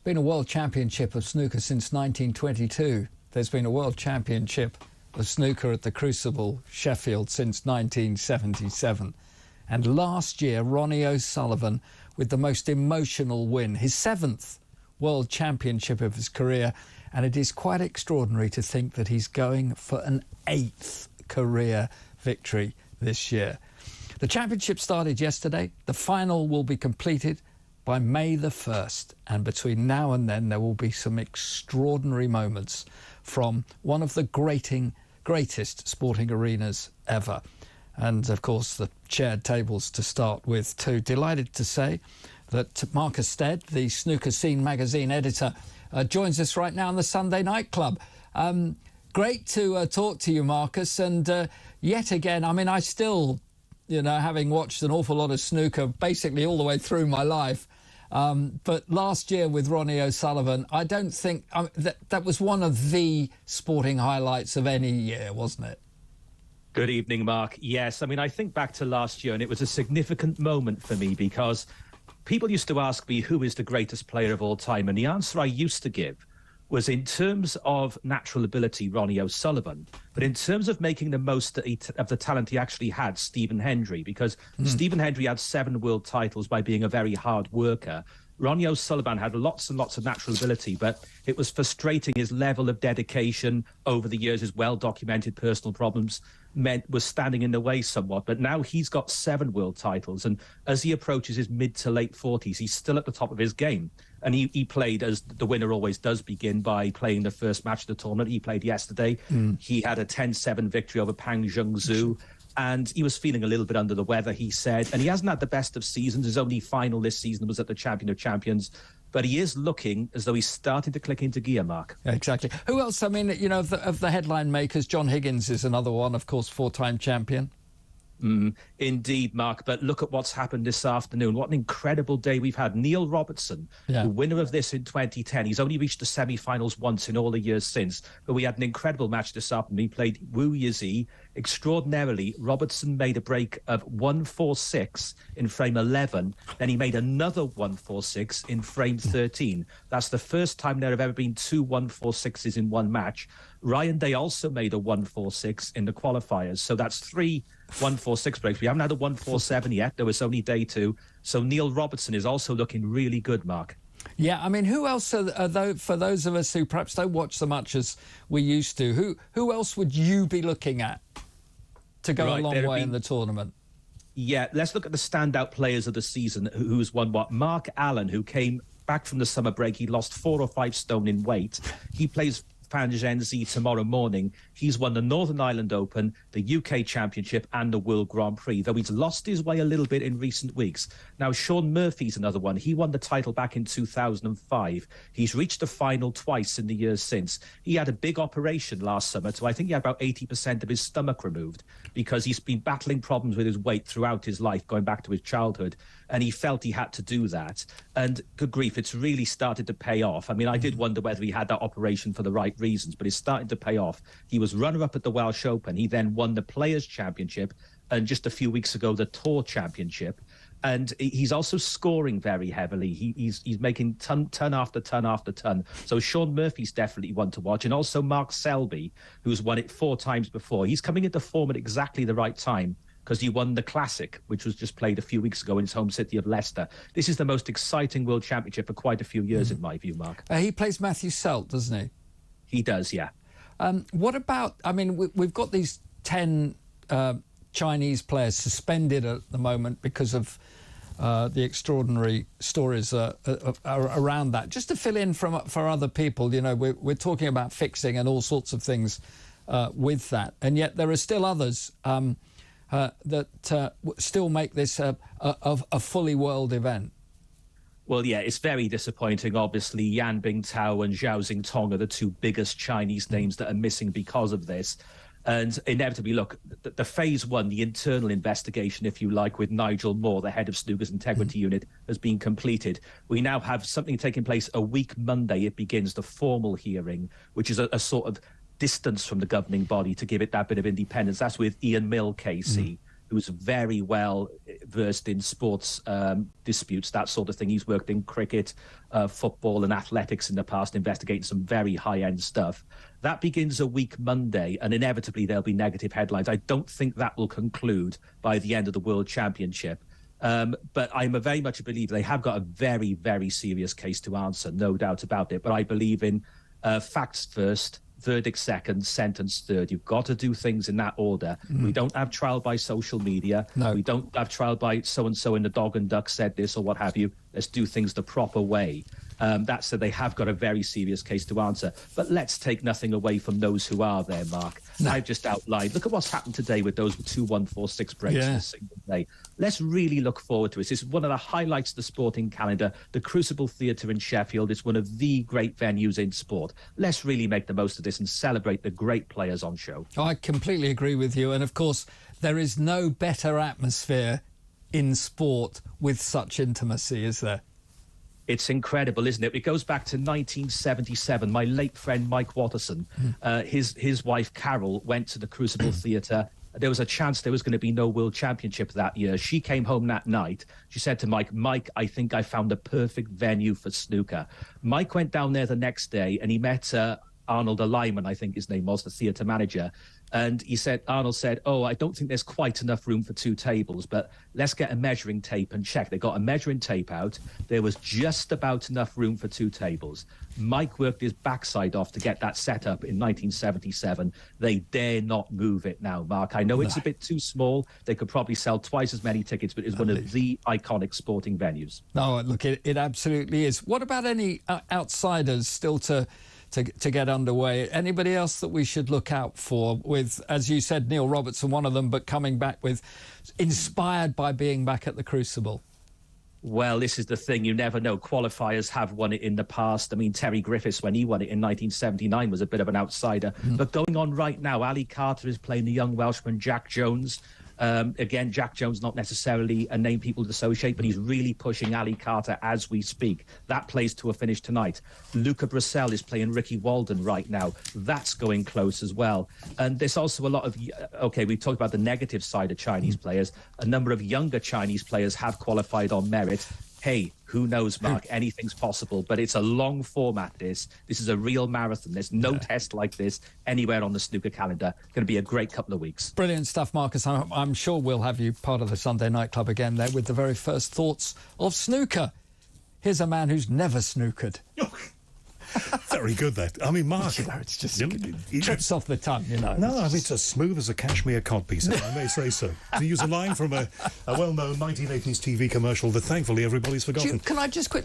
been a World Championship of snooker since 1922. There's been a World Championship of snooker at the Crucible, Sheffield, since 1977. And last year, Ronnie O'Sullivan with the most emotional win, his 7th World Championship of his career. And it is quite extraordinary to think that he's going for an 8th career victory this year. The championship started yesterday. The final will be completed by May the 1st. And between now and then, there will be some extraordinary moments from one of the greatest sporting arenas ever. And, of course, the chaired tables to start with, too. Delighted to say that Mark Stead, the Snooker Scene magazine editor, joins us right now in the Sunday Night Club. Great to talk to you, Marcus. And yet again, I mean, I still, you know, having watched an awful lot of snooker basically all the way through my life, but last year with Ronnie O'Sullivan, I don't think that was one of the sporting highlights of any year, wasn't it? Good evening, Mark. Yes, I mean, I think back to last year, and it was a significant moment for me because people used to ask me who is the greatest player of all time, and the answer I used to give was, in terms of natural ability, Ronnie O'Sullivan, but in terms of making the most of the talent he actually had, Stephen Hendry, because Stephen Hendry had 7 world titles by being a very hard worker. Ronnie O'Sullivan had lots and lots of natural ability, but it was frustrating. His level of dedication over the years, his well-documented personal problems was standing in the way somewhat. But now he's got 7 world titles, and as he approaches his mid to late 40s, he's still at the top of his game. And he played, as the winner always does, begin by playing the first match of the tournament. He played yesterday. He had a 10-7 victory over Pang Zhengzhou. And he was feeling a little bit under the weather, he said. And he hasn't had the best of seasons. His only final this season was at the Champion of Champions. But he is looking as though he's starting to click into gear, Mark. Exactly. Who else? I mean, you know, of the headline makers, John Higgins is another one, of course, 4-time champion. Indeed, Mark. But look at what's happened this afternoon. What an incredible day we've had. Neil Robertson, the winner of this in 2010. He's only reached the semi-finals once in all the years since. But we had an incredible match this afternoon. He played Wu Yizi. Extraordinarily, Robertson made a break of 146 in frame 11. Then he made another 146 in frame 13. That's the first time there have ever been 2 146s in one match. Ryan Day also made a 146 in the qualifiers. So that's 3 146 breaks. We haven't had a 147 yet. There was only day 2. So Neil Robertson is also looking really good, Mark. Yeah, I mean, who else for those of us who perhaps don't watch so much as we used to, who else would you be looking at to go a long way in the tournament? Yeah, let's look at the standout players of the season who's won what. Mark Allen, who came back from the summer break, he lost 4 or 5 stone in weight. He plays Fan Zhenzi tomorrow morning. He's won the Northern Ireland Open, the UK Championship and the World Grand Prix, though he's lost his way a little bit in recent weeks. Now, Sean Murphy's another one. He won the title back in 2005. He's reached the final twice in the years since. He had a big operation last summer, so I think he had about 80% of his stomach removed because he's been battling problems with his weight throughout his life, going back to his childhood, and he felt he had to do that. And good grief, it's really started to pay off. I mean, I did wonder whether he had that operation for the right reasons, but it's starting to pay off. He was runner-up at the Welsh Open. He then won the Players' Championship and just a few weeks ago the Tour Championship. And he's also scoring very heavily. He's making ton after ton after ton. So Sean Murphy's definitely one to watch. And also Mark Selby, who's won it 4 times before. He's coming into form at exactly the right time because he won the Classic, which was just played a few weeks ago in his home city of Leicester. This is the most exciting World Championship for quite a few years, in my view, Mark. He plays Matthew Selt, doesn't he? He does, yeah. What about, I mean, we've got these 10 Chinese players suspended at the moment because of the extraordinary stories around that. Just to fill in for other people, you know, we're talking about fixing and all sorts of things with that. And yet there are still others that still make this a fully world event. Well, yeah, it's very disappointing. Obviously, Yan Bingtao and Zhao Xingtong are the 2 biggest Chinese names that are missing because of this. And inevitably, look, the phase 1, the internal investigation, if you like, with Nigel Moore, the head of Snooker's Integrity Unit, has been completed. We now have something taking place a week Monday. It begins the formal hearing, which is a sort of distance from the governing body to give it that bit of independence. That's with Ian Mill, KC, who's very well versed in sports disputes, that sort of thing. He's worked in cricket, football and athletics in the past, investigating some very high-end stuff. That begins a week Monday, and inevitably there'll be negative headlines. I don't think that will conclude by the end of the World Championship. But I'm very much a believer they have got a very, very serious case to answer, no doubt about it. But I believe in facts first, verdict second, sentence third. You've got to do things in that order. We don't have trial by social media. No. We don't have trial by so-and-so in the Dog and Duck said this or what have you. Let's do things the proper way. That's so they have got a very serious case to answer. But let's take nothing away from those who are there, Mark. No. I've just outlined. Look at what's happened today with those 2-1-4-6 breaks in a single day. Let's really look forward to it. This is one of the highlights of the sporting calendar. The Crucible Theatre in Sheffield is one of the great venues in sport. Let's really make the most of this and celebrate the great players on show. I completely agree with you. And, of course, there is no better atmosphere in sport with such intimacy, is there? It's incredible, isn't it? It goes back to 1977. My late friend Mike Watterson, his wife Carol went to the Crucible Theatre. There was a chance there was going to be no World Championship that year. She came home that night. She said to Mike, I think I found the perfect venue for snooker. Mike went down there the next day and he met Arnold Lyman, I think his name was, the theatre manager. And Arnold said, I don't think there's quite enough room for 2 tables, but let's get a measuring tape and check. They got a measuring tape out. There was just about enough room for 2 tables. Mike worked his backside off to get that set up in 1977. They dare not move it now, Mark. I know it's a bit too small. They could probably sell twice as many tickets, but it's one of the iconic sporting venues. No, look, it absolutely is. What about any outsiders still to get underway? Anybody else that we should look out for with, as you said, Neil Robertson, one of them, but coming back with, inspired by being back at the Crucible? Well, this is the thing. You never know. Qualifiers have won it in the past. I mean, Terry Griffiths, when he won it in 1979, was a bit of an outsider. But going on right now, Ali Carter is playing the young Welshman Jack Jones. Again, Jack Jones, not necessarily a name people would associate, but he's really pushing Ali Carter as we speak. That plays to a finish tonight. Luca Brissell is playing Ricky Walden right now. That's going close as well. And there's also a lot of, we talked about the negative side of Chinese players. A number of younger Chinese players have qualified on merit. Hey, who knows, Mark? Anything's possible, but it's a long format, this. This is a real marathon. There's no test like this anywhere on the snooker calendar. Going to be a great couple of weeks. Brilliant stuff, Marcus. I'm sure we'll have you part of the Sunday Night Club again there with the very first thoughts of snooker. Here's a man who's never snookered. Very good, that. I mean, Mark... it's just trips off the tongue, No, I mean, it's as smooth as a cashmere codpiece, if I may say so. To use a line from a well-known 1980s TV commercial that thankfully everybody's forgotten. Can I just quickly...